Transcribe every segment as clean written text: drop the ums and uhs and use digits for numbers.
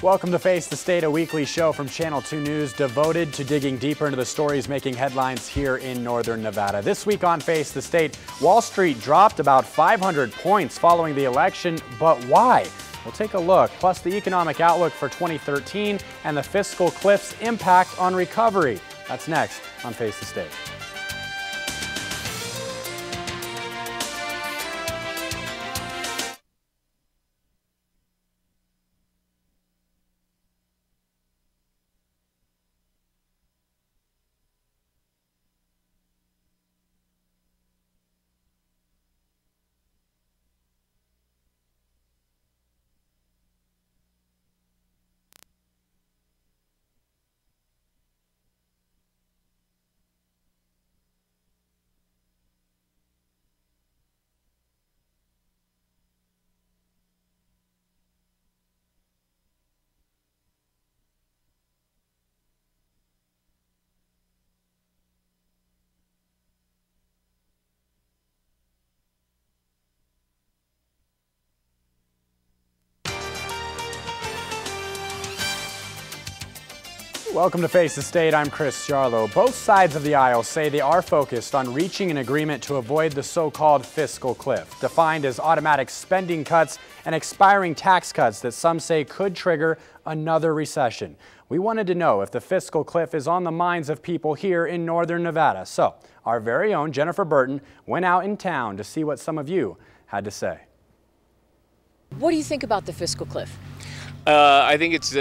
Welcome to Face the State, a weekly show from Channel 2 News devoted to digging deeper into the stories making headlines here in northern Nevada. This week on Face the State, Wall Street dropped about 500 points following the election, but why? We'll take a look, plus the economic outlook for 2013 and the Fiscal Cliff's impact on recovery. That's next on Face the State. Welcome to Face the State. I'm Ciarlo. Both sides of the aisle say they are focused on reaching an agreement to avoid the so-called fiscal cliff, defined as automatic spending cuts and expiring tax cuts that some say could trigger another recession. We wanted to know if the fiscal cliff is on the minds of people here in northern Nevada. So our very own Jennifer Burton went out in town to see what some of you had to say. What do you think about the fiscal cliff? I think it's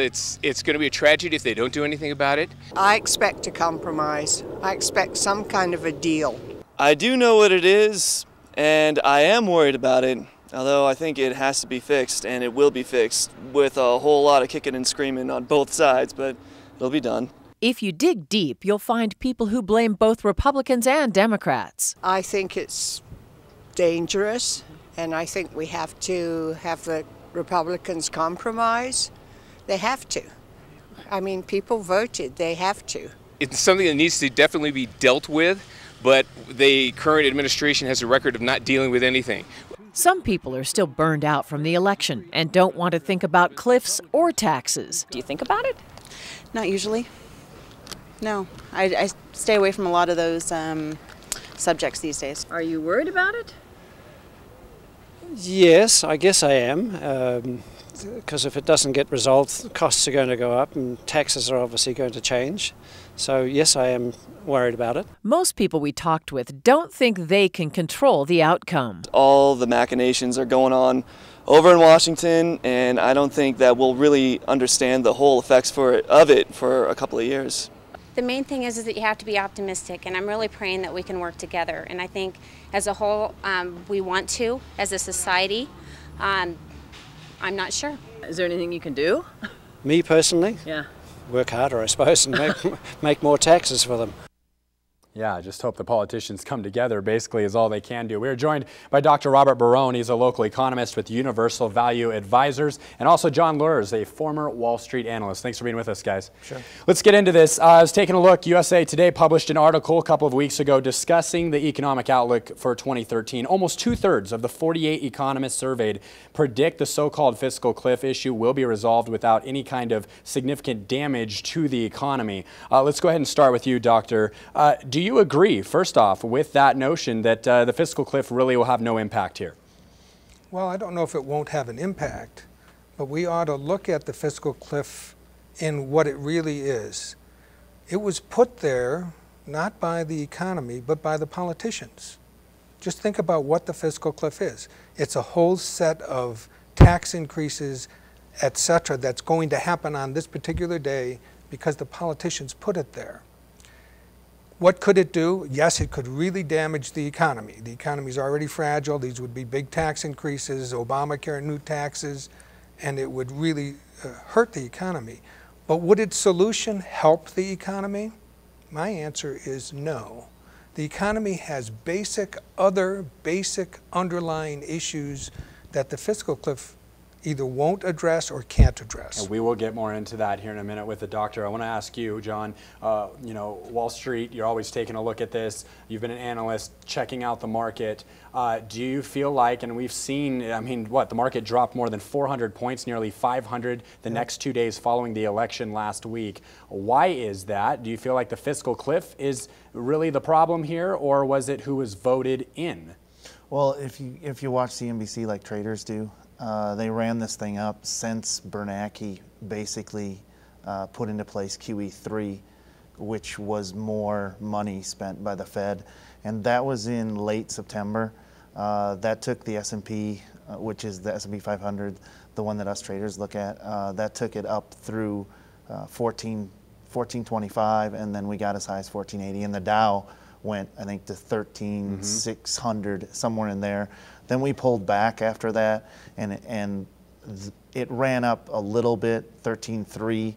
going to be a tragedy if they don't do anything about it. I expect a compromise. I expect some kind of a deal. I do know what it is, and I am worried about it, although I think it has to be fixed, and it will be fixed with a whole lot of kicking and screaming on both sides, but it'll be done. If you dig deep, you'll find people who blame both Republicans and Democrats. I think it's dangerous, and I think we have to have the Republicans compromise. They have to. I mean, people voted. They have to. It's something that needs to definitely be dealt with, but the current administration has a record of not dealing with anything. Some people are still burned out from the election and don't want to think about cliffs or taxes. Do you think about it? Not usually. No. I stay away from a lot of those subjects these days. Are you worried about it? Yes, I guess I am, because if it doesn't get resolved, costs are going to go up and taxes are obviously going to change. So yes, I am worried about it. Most people we talked with don't think they can control the outcome. All the machinations are going on over in Washington, and I don't think that we'll really understand the whole effects of it for a couple of years. The main thing is that you have to be optimistic, and I'm really praying that we can work together. And I think as a whole, we want to, as a society. I'm not sure. Is there anything you can do? Me personally? Yeah. Work harder, I suppose, and make more taxes for them. Yeah, I just hope the politicians come together, basically, is all they can do. We're joined by Dr. Robert Barone. He's a local economist with Universal Value Advisors, and also John Luers, a former Wall Street analyst. Thanks for being with us, guys. Sure. Let's get into this. I was taking a look. USA Today published an article a couple of weeks ago discussing the economic outlook for 2013. Almost two-thirds of the 48 economists surveyed predict the so-called fiscal cliff issue will be resolved without any kind of significant damage to the economy. Let's go ahead and start with you, Doctor. Do you agree, first off, with that notion that the fiscal cliff really will have no impact here? Well, I don't know if it won't have an impact, but we ought to look at the fiscal cliff in what it really is. It was put there not by the economy, but by the politicians. Just think about what the fiscal cliff is. It's a whole set of tax increases, etc., that's going to happen on this particular day because the politicians put it there. What could it do? Yes, it could really damage the economy. The economy is already fragile. These would be big tax increases, Obamacare, new taxes, and it would really hurt the economy. But would its solution help the economy? My answer is no. The economy has other basic underlying issues that the fiscal cliff either won't address or can't address. And we will get more into that here in a minute with the doctor. I want to ask you, John, you know, Wall Street, you're always taking a look at this. You've been an analyst checking out the market. Do you feel like, and we've seen, I mean, what, the market dropped more than 400 points, nearly 500 the next 2 days following the election last week. Why is that? Do you feel like the fiscal cliff is really the problem here, or was it who was voted in? Well, if you watch CNBC like traders do, they ran this thing up since Bernanke basically put into place QE3, which was more money spent by the Fed, and that was in late September. That took the S&P, which is the S&P 500, the one that us traders look at, that took it up through 1425, and then we got as high as 1480, and the Dow went, I think, to 13,600, somewhere in there. Then we pulled back after that, and it ran up a little bit, 13.3.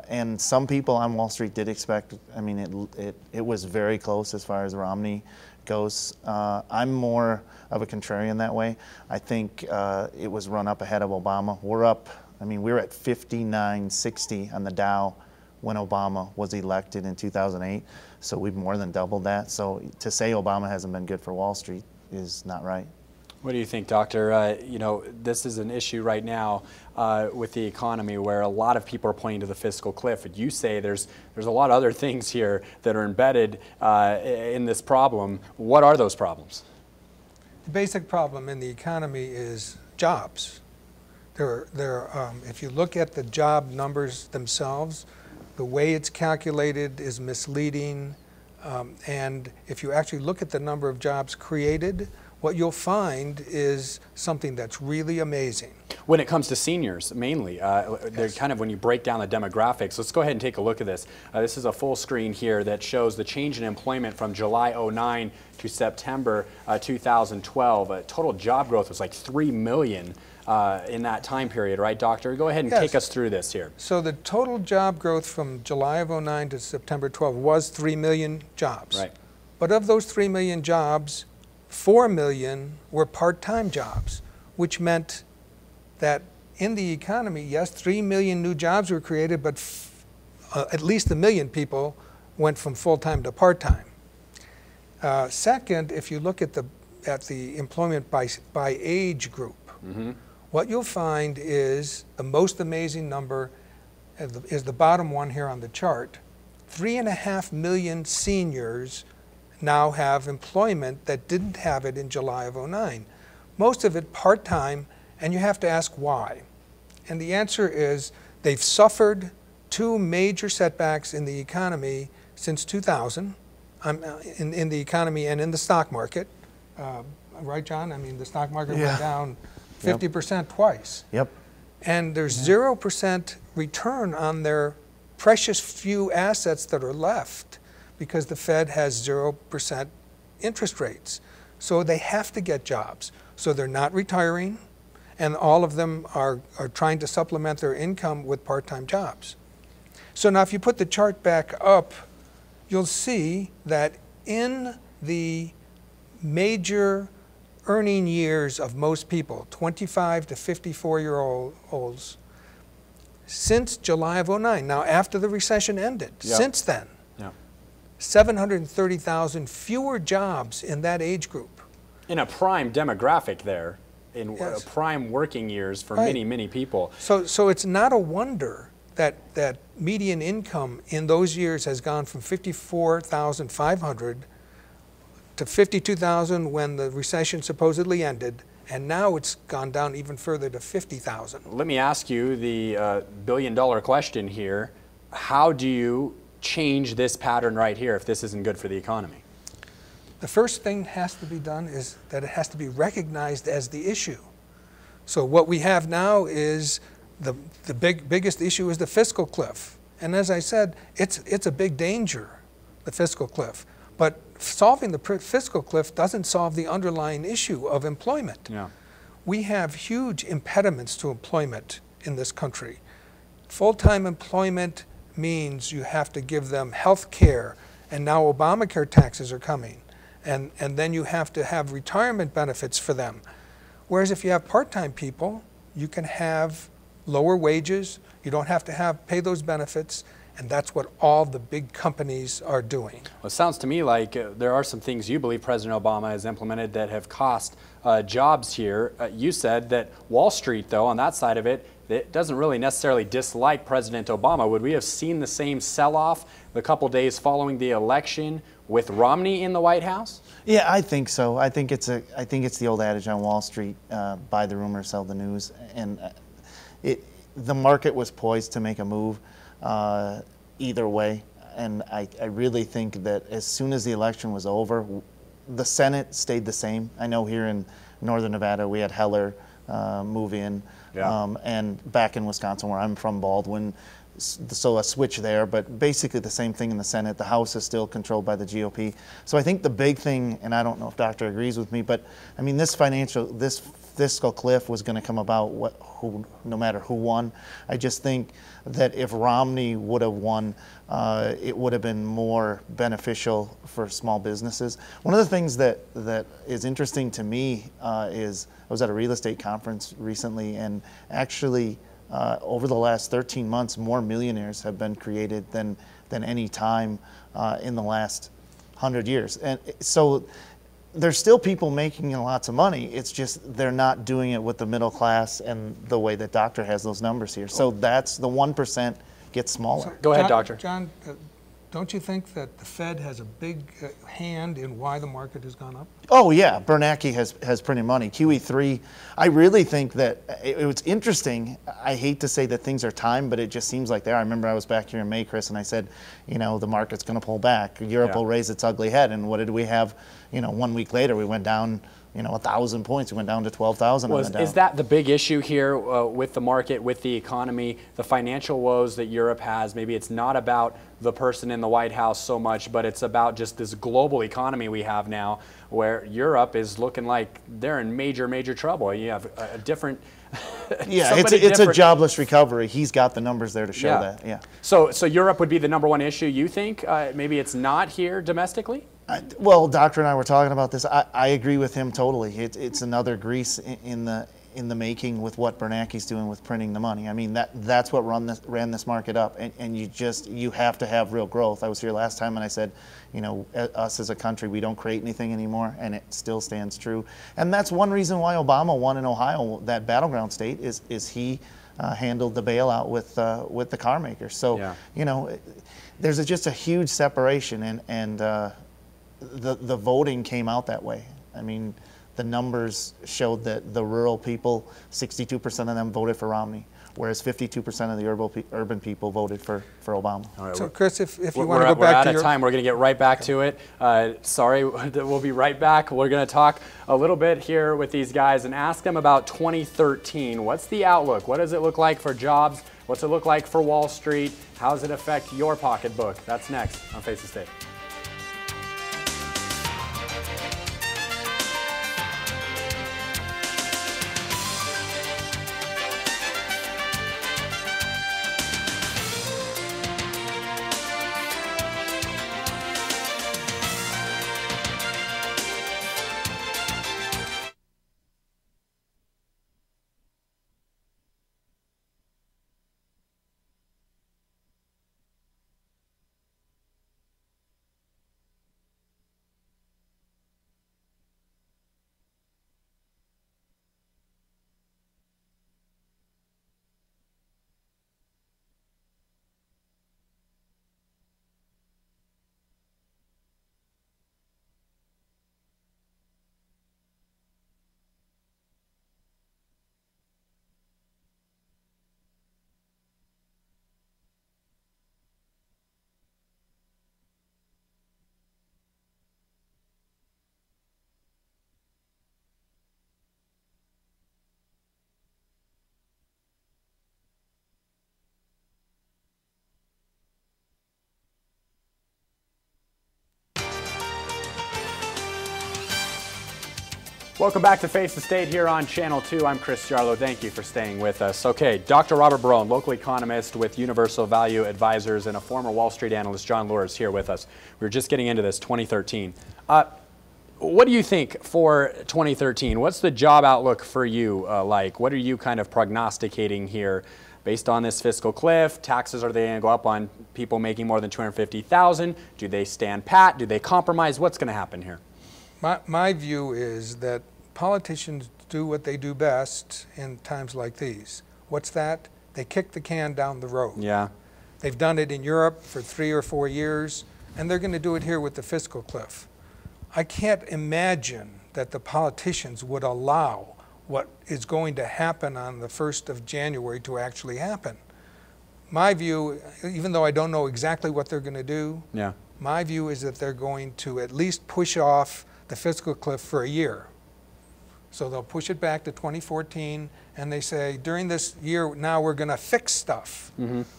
And some people on Wall Street did expect, I mean, it was very close as far as Romney goes. I'm more of a contrarian that way. I think it was run up ahead of Obama. We're up, I mean, we were at 5960 on the Dow when Obama was elected in 2008. So we've more than doubled that. So to say Obama hasn't been good for Wall Street is not right. What do you think, Doctor? You know, this is an issue right now with the economy where a lot of people are pointing to the fiscal cliff. But you say there's a lot of other things here that are embedded in this problem. What are those problems? The basic problem in the economy is jobs. If you look at the job numbers themselves, the way it's calculated is misleading. And if you actually look at the number of jobs created, what you'll find is something that's really amazing. When it comes to seniors, mainly, they're kind of, when you break down the demographics, let's go ahead and take a look at this. This is a full screen here that shows the change in employment from July 09 to September 2012. Total job growth was like 3 million in that time period, right, Doctor? Go ahead and take us through this here. So the total job growth from July of 09 to September 12 was 3 million jobs. Right. But of those 3 million jobs, 4 million were part-time jobs, which meant that in the economy, yes, 3 million new jobs were created, but at least 1 million people went from full-time to part-time. Second, if you look at the employment by age group, what you'll find is the most amazing number is the bottom one here on the chart. 3.5 million seniors now have employment that didn't have it in July of 09. Most of it part-time, and you have to ask why. And the answer is they've suffered 2 major setbacks in the economy since 2000, in the economy and in the stock market. Right, John? I mean, the stock market went down 50% twice. Yep. And there's 0% return on their precious few assets that are left, because the Fed has 0% interest rates. So they have to get jobs. So they're not retiring, and all of them are trying to supplement their income with part-time jobs. So now if you put the chart back up, you'll see that in the major earning years of most people, 25 to 54-year-olds, since July of 09, now after the recession ended, since then, 730,000 fewer jobs in that age group. In a prime demographic there, in prime working years for many, many people. So it's not a wonder that median income in those years has gone from 54,500 to 52,000 when the recession supposedly ended, and now it's gone down even further to 50,000. Let me ask you the billion-dollar question here. How do you change this pattern right here if this isn't good for the economy? The first thing that has to be done is that it has to be recognized as the issue. So what we have now is the biggest issue is the fiscal cliff. And as I said, it's a big danger, the fiscal cliff. But solving the fiscal cliff doesn't solve the underlying issue of employment. We have huge impediments to employment in this country. Full-time employment means you have to give them health care, and now Obamacare taxes are coming. And then you have to have retirement benefits for them. Whereas if you have part-time people, you can have lower wages, you don't have to pay those benefits, and that's what all the big companies are doing. Well, it sounds to me like there are some things you believe President Obama has implemented that have cost jobs here. You said that Wall Street, though, on that side of it, it doesn't really necessarily dislike President Obama. Would we have seen the same sell-off the couple days following the election with Romney in the White House? Yeah, I think so. I think it's the old adage on Wall Street: buy the rumor, sell the news. And the market was poised to make a move either way. And I really think that as soon as the election was over, the Senate stayed the same. I know here in Northern Nevada we had Heller move in. Yeah. And back in Wisconsin, where I'm from, Baldwin, so a switch there, but basically the same thing in the Senate. The House is still controlled by the GOP. So I think the big thing, and I don't know if Doctor agrees with me, but I mean this fiscal cliff was going to come about no matter who won. I just think that if Romney would have won, it would have been more beneficial for small businesses. One of the things that is interesting to me is I was at a real estate conference recently, and actually over the last 13 months, more millionaires have been created than any time in the last 100 years. And so there's still people making lots of money. It's just they're not doing it with the middle class and the way that Doctor has those numbers here. So that's the 1% gets smaller. So, Go ahead, Doctor. John, don't you think that the Fed has a big hand in why the market has gone up? Oh yeah, Bernanke has printed money. QE3, I really think that it's interesting. I hate to say that things are timed, but it just seems like they are. I remember I was back here in May, Chris, and I said, you know, the market's going to pull back. Europe will raise its ugly head. And what did we have? You know, 1 week later we went down, 1,000 points. We went down to 12,000 on the Dow. Is that the big issue here with the market, with the economy, the financial woes that Europe has? Maybe it's not about the person in the White House so much, but it's about just this global economy we have now, where Europe is looking like they're in major, major trouble. You have a different... Yeah, it's a jobless recovery. He's got the numbers there to show that. Yeah. So Europe would be the #1 issue, you think? Maybe it's not here domestically? Well, Doctor and I were talking about this. I agree with him totally. It's another Greece in the making with what Bernanke's doing with printing the money. I mean, that's what ran this market up, and you have to have real growth. I was here last time and I said, us as a country, we don't create anything anymore, and it still stands true. And that's one reason why Obama won in Ohio, that battleground state, is he handled the bailout with the car makers. So there's just a huge separation, and the voting came out that way. I mean, the numbers showed that the rural people, 62% of them voted for Romney, whereas 52% of the urban people voted for Obama. All right, so, Chris, if you want to go back to we're out of time. We're going to get right back to it. Sorry, we'll be right back. We're going to talk a little bit here with these guys and ask them about 2013. What's the outlook? What does it look like for jobs? What's it look like for Wall Street? How does it affect your pocketbook? That's next on Face the State. Welcome back to Face the State here on Channel 2. I'm Chris Ciarlo. Thank you for staying with us. Okay, Dr. Robert Barone, local economist with Universal Value Advisors, and a former Wall Street analyst, John Luers, here with us. We were just getting into this, 2013. What do you think for 2013? What's the job outlook for you like? What are you kind of prognosticating here based on this fiscal cliff? Taxes, are they going to go up on people making more than $250,000? Do they stand pat? Do they compromise? What's going to happen here? My view is that politicians do what they do best in times like these. What's that? They kick the can down the road. Yeah. They've done it in Europe for 3 or 4 years, and they're going to do it here with the fiscal cliff. I can't imagine that the politicians would allow what is going to happen on the 1st of January to actually happen. My view, even though I don't know exactly what they're going to do, my view is that they're going to at least push off the fiscal cliff for a year. So they'll push it back to 2014, and they say, during this year, now we're going to fix stuff.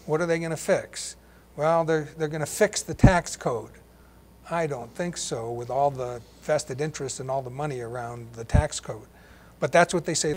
What are they going to fix? Well, they're going to fix the tax code. I don't think so, with all the vested interest and all the money around the tax code. But that's what they say.